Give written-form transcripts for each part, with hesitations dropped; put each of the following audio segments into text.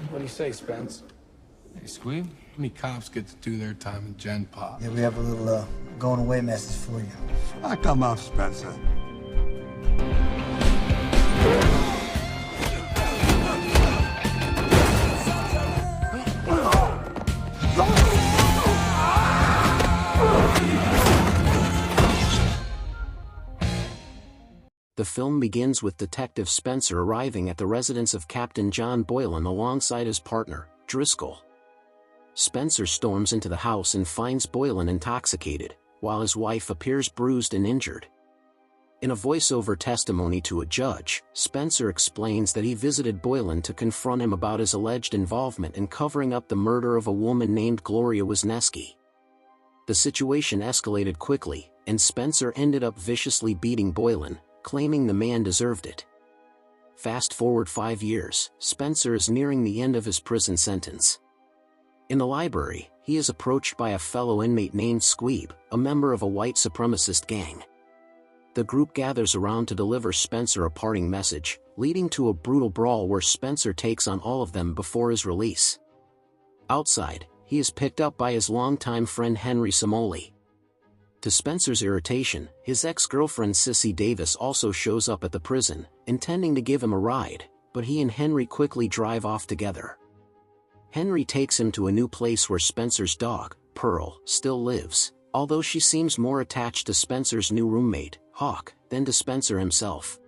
What do you say, Spence? Hey, Squeeb, how many cops get to do their time in Gen Pop? Yeah, we have a little going away message for you. Come up, Spencer. The film begins with Detective Spenser arriving at the residence of Captain John Boylan alongside his partner, Driscoll. Spenser storms into the house and finds Boylan intoxicated, while his wife appears bruised and injured. In a voiceover testimony to a judge, Spenser explains that he visited Boylan to confront him about his alleged involvement in covering up the murder of a woman named Gloria Wisniewski. The situation escalated quickly, and Spenser ended up viciously beating Boylan, claiming the man deserved it. Fast forward 5 years, Spenser is nearing the end of his prison sentence. In the library, he is approached by a fellow inmate named Squeeb, a member of a white supremacist gang. The group gathers around to deliver Spenser a parting message, leading to a brutal brawl where Spenser takes on all of them before his release. Outside, he is picked up by his longtime friend Henry Somoli. To Spenser's irritation, his ex-girlfriend Sissy Davis also shows up at the prison, intending to give him a ride, but he and Henry quickly drive off together. Henry takes him to a new place where Spenser's dog, Pearl, still lives, although she seems more attached to Spenser's new roommate, Hawk, than to Spenser himself.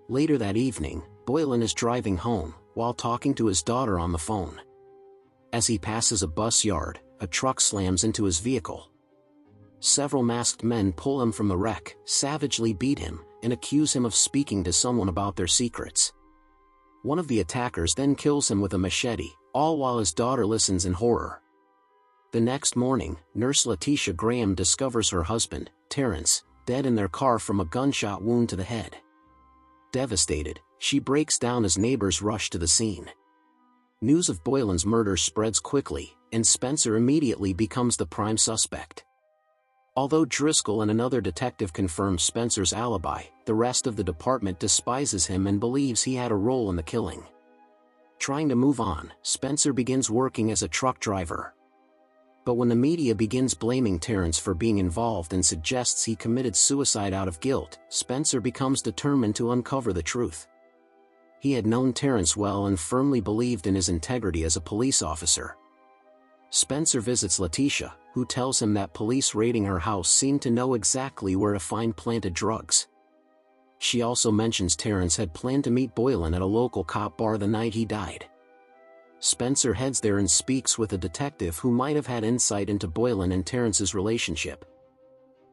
Later that evening, Boylan is driving home, while talking to his daughter on the phone. As he passes a bus yard, a truck slams into his vehicle. Several masked men pull him from the wreck, savagely beat him, and accuse him of speaking to someone about their secrets. One of the attackers then kills him with a machete, all while his daughter listens in horror. The next morning, nurse Letitia Graham discovers her husband, Terrence, dead in their car from a gunshot wound to the head. Devastated, she breaks down as neighbors rush to the scene. News of Boylan's murder spreads quickly, and Spenser immediately becomes the prime suspect. Although Driscoll and another detective confirm Spenser's alibi, the rest of the department despises him and believes he had a role in the killing. Trying to move on, Spenser begins working as a truck driver. But when the media begins blaming Terrence for being involved and suggests he committed suicide out of guilt, Spenser becomes determined to uncover the truth. He had known Terrence well and firmly believed in his integrity as a police officer. Spenser visits Letitia, who tells him that police raiding her house seemed to know exactly where to find planted drugs. She also mentions Terrence had planned to meet Boylan at a local cop bar the night he died. Spenser heads there and speaks with a detective who might have had insight into Boylan and Terrence's relationship.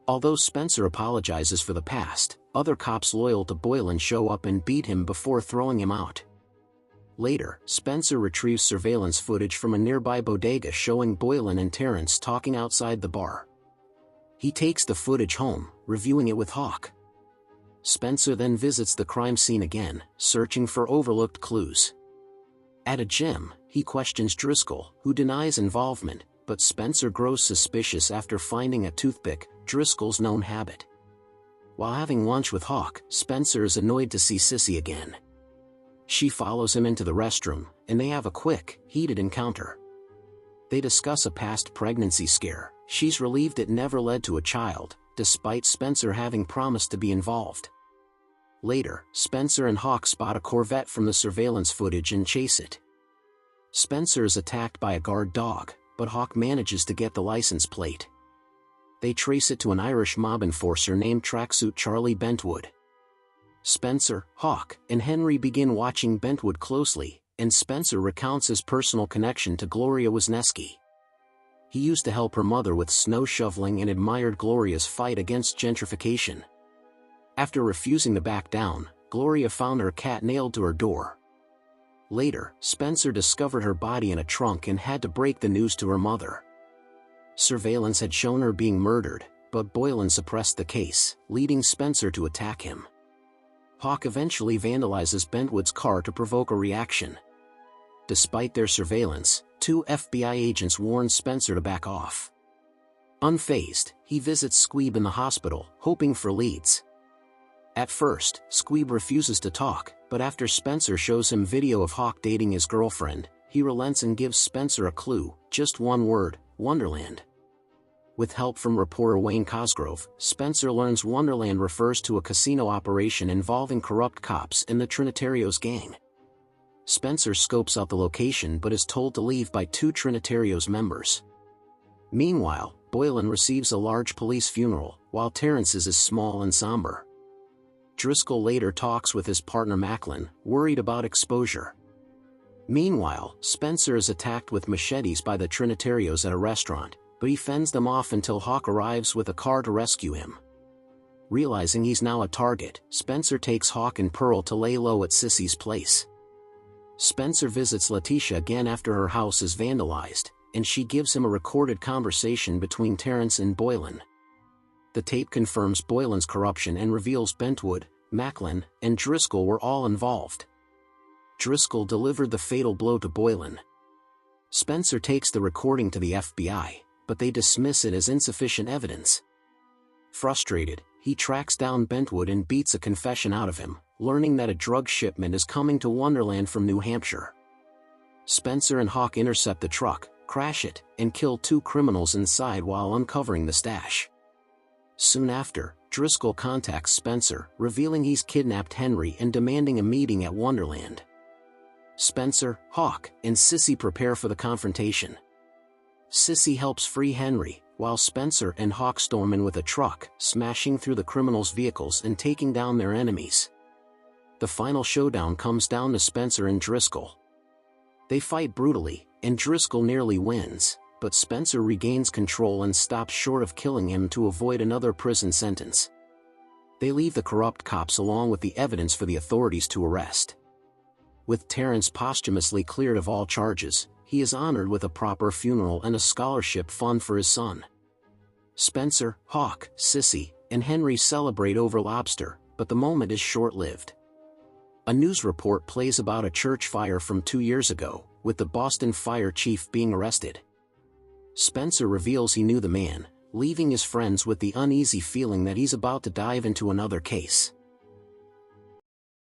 Although Spenser apologizes for the past, other cops loyal to Boylan show up and beat him before throwing him out. Later, Spenser retrieves surveillance footage from a nearby bodega showing Boylan and Terrence talking outside the bar. He takes the footage home, reviewing it with Hawk. Spenser then visits the crime scene again, searching for overlooked clues. At a gym, he questions Driscoll, who denies involvement, but Spenser grows suspicious after finding a toothpick, Driscoll's known habit. While having lunch with Hawk, Spenser is annoyed to see Sissy again. She follows him into the restroom, and they have a quick, heated encounter. They discuss a past pregnancy scare. She's relieved it never led to a child, despite Spenser having promised to be involved. Later, Spenser and Hawk spot a Corvette from the surveillance footage and chase it. Spenser is attacked by a guard dog, but Hawk manages to get the license plate. They trace it to an Irish mob enforcer named Tracksuit Charlie Bentwood. Spenser, Hawk, and Henry begin watching Bentwood closely, and Spenser recounts his personal connection to Gloria Wisniewski. He used to help her mother with snow shoveling and admired Gloria's fight against gentrification. After refusing to back down, Gloria found her cat nailed to her door. Later, Spenser discovered her body in a trunk and had to break the news to her mother. Surveillance had shown her being murdered, but Boylan suppressed the case, leading Spenser to attack him. Hawk eventually vandalizes Bentwood's car to provoke a reaction. Despite their surveillance, 2 FBI agents warn Spenser to back off. Unfazed, he visits Squeeb in the hospital, hoping for leads. At first, Squeeb refuses to talk, but after Spenser shows him video of Hawk dating his girlfriend, he relents and gives Spenser a clue, just one word: Wonderland. With help from reporter Wayne Cosgrove, Spenser learns Wonderland refers to a casino operation involving corrupt cops and the Trinitarios gang. Spenser scopes out the location but is told to leave by two Trinitarios members. Meanwhile, Boland receives a large police funeral, while Terrence's is small and somber. Driscoll later talks with his partner Macklin, worried about exposure. Meanwhile, Spenser is attacked with machetes by the Trinitarios at a restaurant, but he fends them off until Hawk arrives with a car to rescue him. Realizing he's now a target, Spenser takes Hawk and Pearl to lay low at Sissy's place. Spenser visits Letitia again after her house is vandalized, and she gives him a recorded conversation between Terrence and Boylan. The tape confirms Boylan's corruption and reveals Bentwood, Macklin, and Driscoll were all involved. Driscoll delivered the fatal blow to Boylan. Spenser takes the recording to the FBI, but they dismiss it as insufficient evidence. Frustrated, he tracks down Bentwood and beats a confession out of him, learning that a drug shipment is coming to Wonderland from New Hampshire. Spenser and Hawk intercept the truck, crash it, and kill two criminals inside while uncovering the stash. Soon after, Driscoll contacts Spenser, revealing he's kidnapped Henry and demanding a meeting at Wonderland. Spenser, Hawk, and Sissy prepare for the confrontation. Sissy helps free Henry, while Spenser and Hawk storm in with a truck, smashing through the criminals' vehicles and taking down their enemies. The final showdown comes down to Spenser and Driscoll. They fight brutally, and Driscoll nearly wins, but Spenser regains control and stops short of killing him to avoid another prison sentence. They leave the corrupt cops along with the evidence for the authorities to arrest. With Terrence posthumously cleared of all charges, he is honored with a proper funeral and a scholarship fund for his son. Spenser, Hawk, Sissy, and Henry celebrate over lobster, but the moment is short-lived. A news report plays about a church fire from 2 years ago, with the Boston fire chief being arrested. Spenser reveals he knew the man, leaving his friends with the uneasy feeling that he's about to dive into another case.